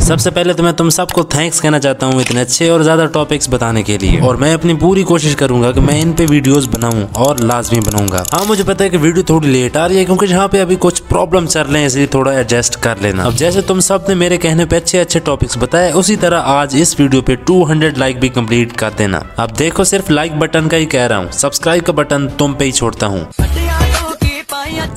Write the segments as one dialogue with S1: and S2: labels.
S1: सबसे पहले तो मैं तुम सबको थैंक्स कहना चाहता हूँ इतने अच्छे और ज्यादा टॉपिक्स बताने के लिए, और मैं अपनी पूरी कोशिश करूंगा कि मैं इन पे वीडियोस बनाऊं और लाजमी बनाऊंगा। हाँ, मुझे पता है कि वीडियो थोड़ी लेट आ रही है क्योंकि यहाँ पे अभी कुछ प्रॉब्लम चल रहे हैं, इसलिए थोड़ा एडजस्ट कर लेना। अब जैसे तुम सब ने मेरे कहने पे अच्छे अच्छे टॉपिक्स बताए, उसी तरह आज इस वीडियो पे 200 लाइक भी कंप्लीट कर देना। अब देखो, सिर्फ लाइक बटन का ही कह रहा हूँ, सब्सक्राइब का बटन तुम पे ही छोड़ता हूँ,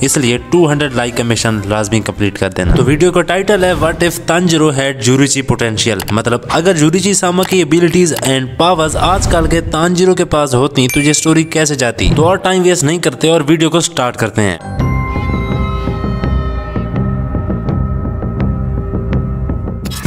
S1: इसलिए 200 लाइक का मिशन लाजमी कंप्लीट कर देना। तो वीडियो का टाइटल है what if Tanjiro had Yoriichi potential, मतलब अगर जुरिची सामा की एबिलिटीज एंड पावर्स आजकल के तांजिरो के पास होती तो ये स्टोरी कैसे जाती। तो और टाइम वेस्ट नहीं करते और वीडियो को स्टार्ट करते हैं।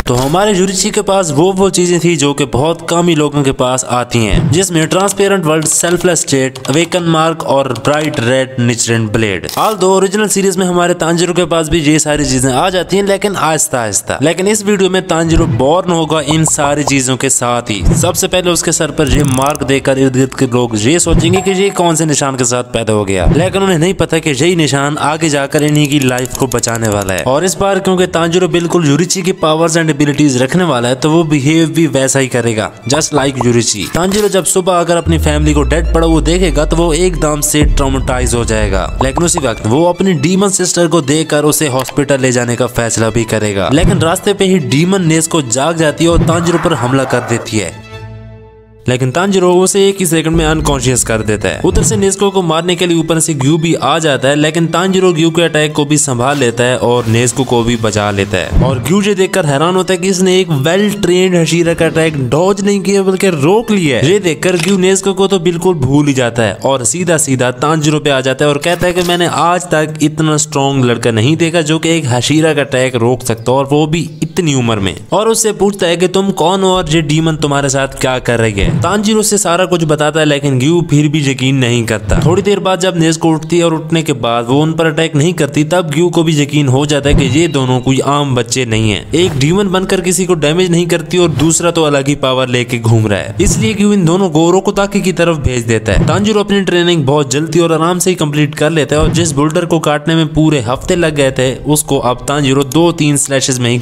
S1: तो हमारे जुरिची के पास वो चीजें थी जो कि बहुत कम ही लोगों के पास आती हैं, जिसमें transparent world, selfless state, awaken mark और bright red nichirin blade. Although original series में हमारे तांजिरो के पास भी ये सारी चीजें आ जाती हैं, लेकिन आहिस्ता आहिस्ता। लेकिन इस वीडियो में तांजिरो बॉर्न होगा इन सारी चीजों के साथ ही। सबसे पहले उसके सर पर ये मार्क देकर इर्द गिर्द के लोग ये सोचेंगे कि ये कौन से निशान के साथ पैदा हो गया, लेकिन उन्हें नहीं पता कि यही निशान आगे जाकर इन्हीं की लाइफ को बचाने वाला है। और इस बार क्योंकि तांजिरो बिल्कुल जुरिची की पावर्स एंड एबिलिटीज रखने वाला है, तो वो बिहेव भी वैसा ही करेगा, जस्ट लाइक जुरिची। तांजिरो जब सुबह अगर अपनी फैमिली को डेड पड़ा वो देखेगा तो वो एकदम से ट्रॉमेटाइज हो जाएगा, लेकिन उसी वक्त वो अपनी डीमन सिस्टर को देखकर उसे हॉस्पिटल ले जाने का फैसला भी करेगा। लेकिन रास्ते पे ही डीमन नेज़को जाग जाती है और तांजिरो पर हमला कर देती है, लेकिन तांजिरो उसे एक ही सेकंड में अनकॉन्शियस कर देता है। उधर से नेज़को को मारने के लिए ऊपर से ग्यू भी आ जाता है, लेकिन तांजिरो ग्यू के अटैक को भी संभाल लेता है और नेज़को को भी बचा लेता है। और ग्यू ये देखकर हैरान होता है कि इसने एक वेल ट्रेन्ड हशीरा का अटैक डॉज नहीं किया बल्कि रोक लिया है। ये देखकर ग्यू नेज़को को तो बिल्कुल भूल ही जाता है और सीधा सीधा तांजिरो पे आ जाता है और कहता है कि मैंने आज तक इतना स्ट्रॉन्ग लड़का नहीं देखा जो कि एक हशीरा का अटैक रोक सकता, और वो भी इतनी उम्र में। और उससे पूछता है कि तुम कौन हो और ये डीमन तुम्हारे साथ क्या कर रही है। तांजिरो से सारा कुछ बताता है, लेकिन ग्यू फिर भी यकीन नहीं करता। थोड़ी देर बाद जब नेज़को उठती है और उठने के बाद वो उन पर अटैक नहीं करती, तब ग्यू को भी यकीन हो जाता है कि ये दोनों कोई आम बच्चे नहीं हैं। एक डीमन बनकर किसी को डैमेज नहीं करती और दूसरा तो अलग ही पावर लेके घूम रहा है, इसलिए ग्यू इन दोनों को रोकोताकी की तरफ भेज देता है। तांजिरो अपनी ट्रेनिंग बहुत जल्दी और आराम से ही कंप्लीट कर लेता है, और जिस बुल्डर को काटने में पूरे हफ्ते लग गए थे उसको अब तांजिरो 2-3 स्लैशेस में ही।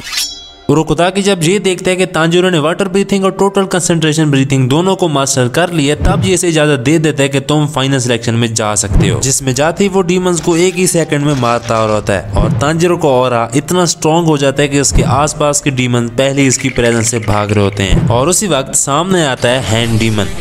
S1: रोकोताकी जब ये देखता है कि तांजिरो ने वाटर ब्रीथिंग और टोटल कंसंट्रेशन ब्रीथिंग दोनों को मास्टर कर लिया, तब ये इसे इजाजत दे देता है कि तुम फाइनल सिलेक्शन में जा सकते हो, जिसमें जाते ही वो डीमंस को एक ही सेकंड में मारता होता है। और तांजिरो को ऑरा इतना स्ट्रॉन्ग हो जाता है कि उसके आसपास के डीमन पहले इसकी प्रेजेंस से भाग रहे होते हैं। और उसी वक्त सामने आता है hand demon.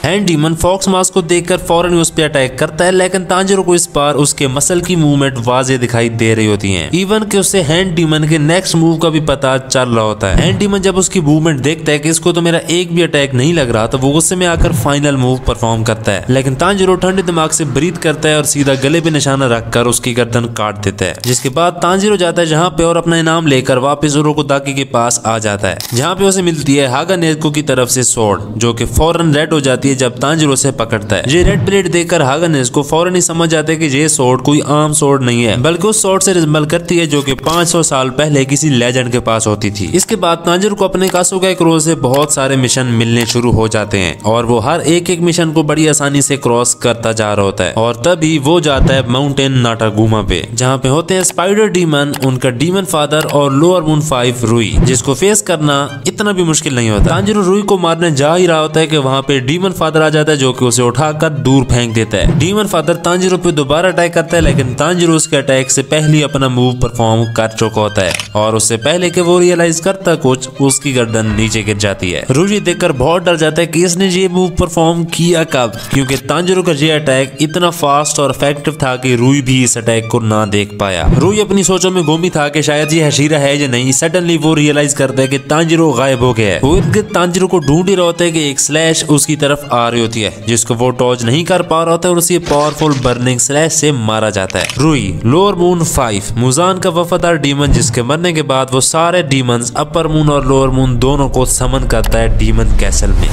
S1: Hand demon fox mask को देखकर फौरन उस पर अटैक करता है, लेकिन तांजिरो को इस बार उसके मसल की मूवमेंट वाज़ेह दिखाई दे रही होती हैं। इवन कि उसे हैंड डीमन के नेक्स्ट मूव का भी पता चल रहा होता है। हैंड डीमन जब उसकी मूवमेंट देखता है कि इसको तो मेरा एक भी अटैक नहीं लग रहा, तो वो गुस्से में आकर फाइनल मूव परफॉर्म करता है। लेकिन तांजिरो ठंडे दिमाग से ब्रीथ करता है और सीधा गले पे निशाना रखकर उसकी गर्दन काट देता है, जिसके बाद तांजिरो जाता है जहाँ पे और अपना इनाम लेकर वापस रोकोताकी के पास आ जाता है, जहाँ पे उसे मिलती है हागा नेज़को की तरफ से स्वॉर्ड, जो कि फौरन रेड हो जाती है जब तांजिरो से पकड़ता है। ये रेड ब्लेड देखकर हागा नेज़को फौरन ही समझ जाता है कि ये स्वॉर्ड कोई आम स्वॉर्ड नहीं है, बल्कि उस स्वॉर्ड से रिजेंबल करती है जो कि 500 साल पहले किसी लेजेंड के पास होती थी। इसके बाद तांजिरो को अपने कासुगा क्रो से बहुत सारे मिशन मिलने शुरू हो जाते हैं, और वो हर एक मिशन को बड़ी आसानी से क्रॉस करता जा रहा होता है। और तभी वो जाता है माउंटेन नाटागुमा पे, जहाँ पे होते हैं स्पाइडर डीमन, उनका डीमन फादर और लोअर मून 5 रुई, जिसको फेस करना इतना भी मुश्किल नहीं होता। तांजिरो रुई को मारने जा ही रहा होता है कि वहाँ पे डीमन फादर आ जाता है, जो कि उसे उठाकर दूर फेंक देता है। डीमन फादर तांजिरो पे दोबारा अटैक करता है, लेकिन तांजिरो उसके अटैक से पहले ही अपना मूव परफॉर्म कर चुका होता है, और उससे पहले कि वो रियलाइज करता कुछ, उसकी गर्दन नीचे गिर जाती है। रुई देखकर बहुत डर जाता है कि इसने ये मूव परफॉर्म किया कब, क्योंकि तांजिरो का ये अटैक इतना फास्ट और इफेक्टिव था कि रुई भी इस अटैक को ना देख पाया। रुई अपनी सोचों में गुम ही था कि शायद ये हशीरा है या नहीं। सडनली वो रियलाइज करता है कि तांजिरो गायब हो गया है। वो तांजिरो को ढूंढ ही रहा होता है कि एक स्लैश उसकी तरफ आ रही होती है, जिसको वो डॉज नहीं कर पा रहा होता है और उसे पावरफुल बर्निंग स्लैश से मारा जाता है। रुई लोअर मून 5 मुजान का वफादार डीमन, जिसके मरने के बाद वो सारे डीमंस अपर मून और लोअर मून दोनों को समन करता है डीमन कैसल में।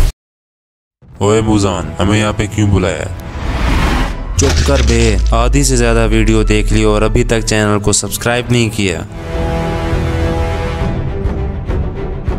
S2: ओए मुजान, हमें यहाँ पे क्यों बुलाया?
S1: चुप कर बे, आधी से ज्यादा वीडियो देख ली और अभी तक चैनल को सब्सक्राइब नहीं किया,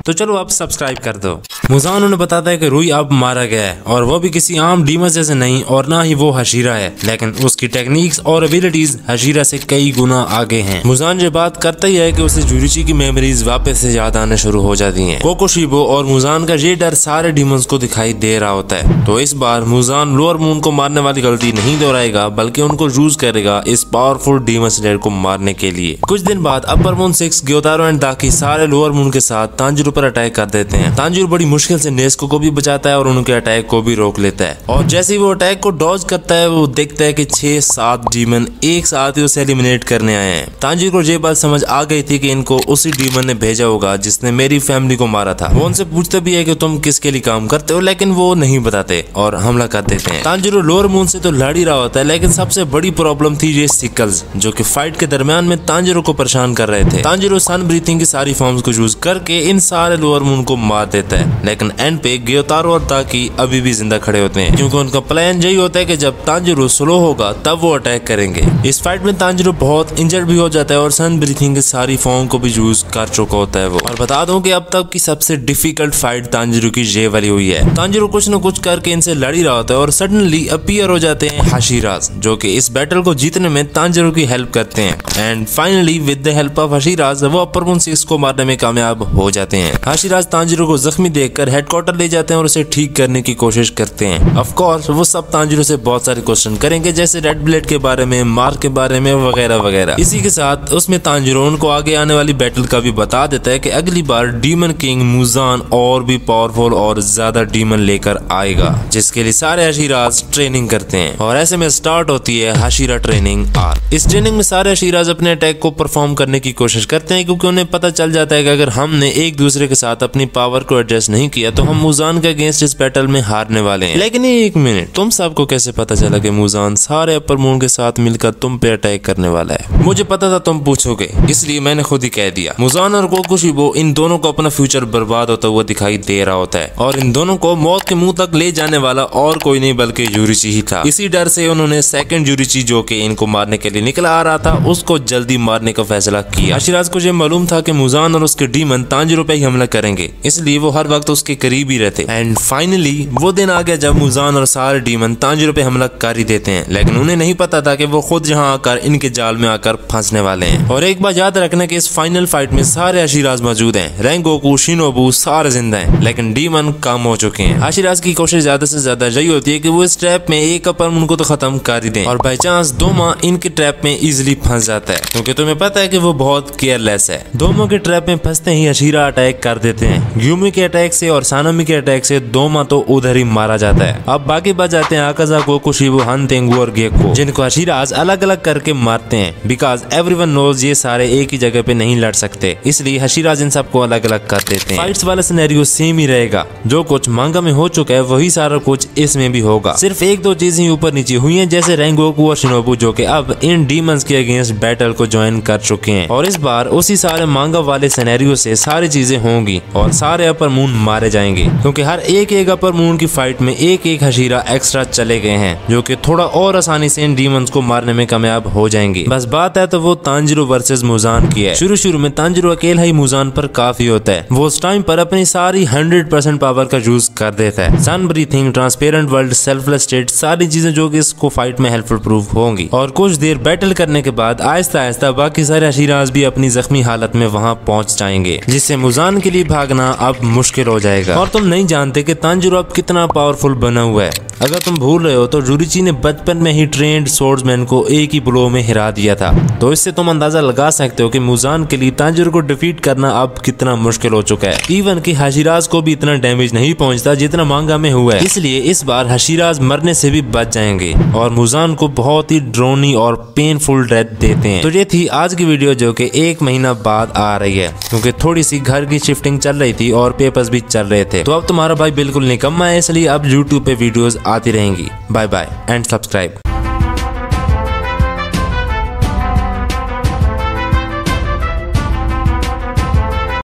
S1: तो चलो अब सब्सक्राइब कर दो। मुजान उन्हें बताता है कि रुई अब मारा गया है और वो भी किसी आम डीमन जैसे नहीं और ना ही वो हशीरा है, लेकिन उसकी टेक्निक्स और एबिलिटीज हशीरा से कई गुना आगे हैं। मुजान ये बात करता ही है कि उसे जुरिची की मेमोरीज वापस से याद आने शुरू हो जाती हैं। कोकोशिबो और मुजान का ये डर सारे डीमंस को दिखाई दे रहा होता है। तो इस बार मुजान लोअर मून को मारने वाली गलती नहीं दोहराएगा, बल्कि उनको यूज करेगा इस पावरफुल डीमन स्लेयर को मारने के लिए। कुछ दिन बाद अपर मून 6 ग्योतारो एंड दाकी सारे लोअर मून के साथ तांजिरो पर अटैक कर देते हैं। तांजिरो बड़ी मुश्किल से नेस्को को भी बचाता है और उनके अटैक को भी रोक लेता है। और जैसे ही वो अटैक को डॉज करता है, वो देखता है कि 6-7 डीमन एक साथ ही उसे एलिमिनेट करने आए हैं। तांजिरो को ये बात समझ आ गई थी कि इनको उसी डीमन ने भेजा होगा जिसने मेरी फैमिली को मारा था। वो उनसे पूछता भी है कि तुम किसके लिए काम करते हो, लेकिन वो नहीं बताते और हमला कर देते हैं। तांजिरो लोअर मून से तो लड़ ही रहा होता है, लेकिन सबसे बड़ी प्रॉब्लम थी ये सिकल्स, जो कि फाइट के दरमियान में तांजिरो को परेशान कर रहे थे। तांजिरो सन ब्रीथिंग की सारी फॉर्म्स को यूज करके इन सारे लोअर मून को मार देता है, लेकिन एंड पे ग्योतारो और ताकी अभी भी जिंदा खड़े होते हैं, क्योंकि उनका प्लान यही होता है कि जब तांजिरो स्लो होगा तब वो अटैक करेंगे। इस फाइट में तांजिरो बहुत इंजर्ड भी हो जाता है और सन ब्रीथिंग की सारी फॉर्म को भी यूज कर चुका होता है वो। और बता दूं कि अब तक की सबसे डिफिकल्ट फाइट तांजिरो की ये वाली हुई है। तांजिरो कुछ न कुछ करके इनसे लड़ ही रहा होता है और सडनली अपीयर हो जाते हैं हशीराज, जो कि इस बैटल को जीतने में तांजिरो की हेल्प करते हैं। And finally with the help of Hashiras वो अपर मून 6 को मारने में कामयाब हो जाते हैं। हशीराज तांजिरो को जख्मी देखकर हेडक्वार्टर ले जाते हैं और उसे ठीक करने की कोशिश करते हैं। ऑफ कोर्स वो सब तांजिरो से बहुत सारे क्वेश्चन करेंगे, जैसे रेड ब्लेड के बारे में, मार्क के बारे में वगैरह वगैरह। इसी के साथ उसमें तांजिरो उनको आगे आने वाली बैटल का भी बता देता है कि अगली बार डीमन किंग मुजान और भी पावरफुल और ज्यादा डीमन लेकर आएगा, जिसके लिए सारे हशीराज ट्रेनिंग करते हैं। और ऐसे में स्टार्ट होती है हशीरा ट्रेनिंग आर्क। इस ट्रेनिंग में सारे हशीराज अपने अटैक को परफॉर्म करने की कोशिश करते हैं, क्योंकि उन्हें पता चल जाता है कि अगर हमने एक दूसरे के साथ अपनी पावर को एडजस्ट नहीं किया तो हम मुजान के अगेंस्ट इस बैटल में हारने वाले हैं। लेकिन एक मिनट, तुम सबको कैसे पता चला कि मुजान सारे अपर मून के साथ मिलकर तुम पे अटैक करने वाला है? मुझे पता था तुम पूछोगे, इसलिए मैंने खुद ही कह दिया। मुजान और कोकोशिबो इन दोनों को अपना फ्यूचर बर्बाद होता हुआ दिखाई दे रहा होता है और इन दोनों को मौत के मुंह तक ले जाने वाला और कोई नहीं बल्कि जुरिची ही था। इसी डर से उन्होंने सेकंड जुरिची, जो कि इनको मारने के लिए निकला आ रहा था, उसको जल्दी मारने का फैसला किया। हशीराज को ये मालूम था कि मुजान और उसके डीमन तांजिरो पे ही हमला करेंगे, इसलिए वो हर वक्त उसके करीब ही रहते। एंड फाइनली वो दिन आ गया जब मुजान और सारे डीमन तांजिरो पे हमला कर ही देते हैं, लेकिन उन्हें नहीं पता था कि वो खुद यहाँ आकर इनके जाल में आकर फंसने वाले हैं। और एक बात याद रखना कि इस फाइनल फाइट में सारे हशीराज मौजूद हैं। रेंगोकू, शिनोबू सारे जिंदा हैं, लेकिन डीमन कम हो चुके हैं। हशीराज की कोशिश ज्यादा से ज्यादा यही होती है कि वो इस ट्रैप में एक अपर मून को तो खत्म कर ही दें, और बाई चांस दोमा इनके ट्रैप में इजिली फंस जाता है, क्योंकि तुम्हें पता है कि वो बहुत केयरलेस है। दोमा के ट्रैप में फंसते ही हशीरा अटैक कर देते हैं। ग्यूमी के अटैक से और सानामी के अटैक से दोमा तो उधर ही मारा जाता है। अब बाकी बच जाते हैं आकाजा, कोकोशिबो, हन, तेंगू और गेको, जिनको हशीराज अलग अलग करके मारते हैं, बिकॉज एवरीवन नोज ये सारे एक ही जगह पे नहीं लड़ सकते, इसलिए हशीराज इन सबको अलग अलग कर देते हैं। फाइट्स वाला सिनेरियो सेम ही रहेगा, जो कुछ मांगा में हो चुका है वही सारा कुछ इसमें भी होगा। सिर्फ एक दो चीजें ऊपर नीचे हुई हैं, जैसे रेंगोकू और शिनोबू, जो कि अब इन डीमंस के अगेंस्ट बैटल को ज्वाइन कर चुके हैं, और इस बार उसी सारे मांगा वाले सिनेरियो से सारी चीजें होंगी और सारे अपर मून मारे जाएंगे, क्योंकि हर एक अपर मून की फाइट में एक हशीरा एक्स्ट्रा चले गए हैं, जो कि थोड़ा और आसानी से इन डीमंस को मारने में कामयाब हो जाएंगे। बस बात है तो वो तांजिरो वर्सेस मुजान की है। शुरू में तांजिरो अकेला ही मुजान पर काफी होता है। वो उस टाइम पर अपनी सारी 100% पावर का यूज कर देता है। Sun breathing, transparent world, selfless state, सारी चीजें जो कि इसको फाइट में हेल्पफुल प्रूफ होंगी। और कुछ देर बैटल करने के बाद आहिस्ता आहिस्ता बाकी सारे हशीराज भी अपनी जख्मी हालत में वहां पहुंच जाएंगे, जिससे मुजान के लिए भागना अब मुश्किल हो जाएगा। और तुम नहीं जानते कि तांजिरो अब कितना पावरफुल बना हुआ है। अगर तुम भूल रहे हो तो जुरिची ने बचपन में ही ट्रेंड सोर्ड्समैन को एक ही ब्लो में हिरा दिया था, तो इससे तुम अंदाजा लगा सकते हो कि मुजान के लिए तांजिरो को डिफीट करना अब कितना मुश्किल हो चुका है। इवन कि हशीराज को भी इतना डैमेज नहीं पहुंचता जितना मांगा में हुआ है, इसलिए इस बार हशीराज मरने से भी बच जाएंगे और मुजान को बहुत ही ड्रोनी और पेनफुल डेथ देते हैं। तो ये थी आज की वीडियो, जो कि 1 महीना बाद आ रही है, क्योंकि थोड़ी सी घर की शिफ्टिंग चल रही थी और पेपर्स भी चल रहे थे। तो अब तुम्हारा भाई बिल्कुल निकम्मा है, इसलिए अब यूट्यूब पे वीडियोस आती रहेंगी। Bye bye and subscribe.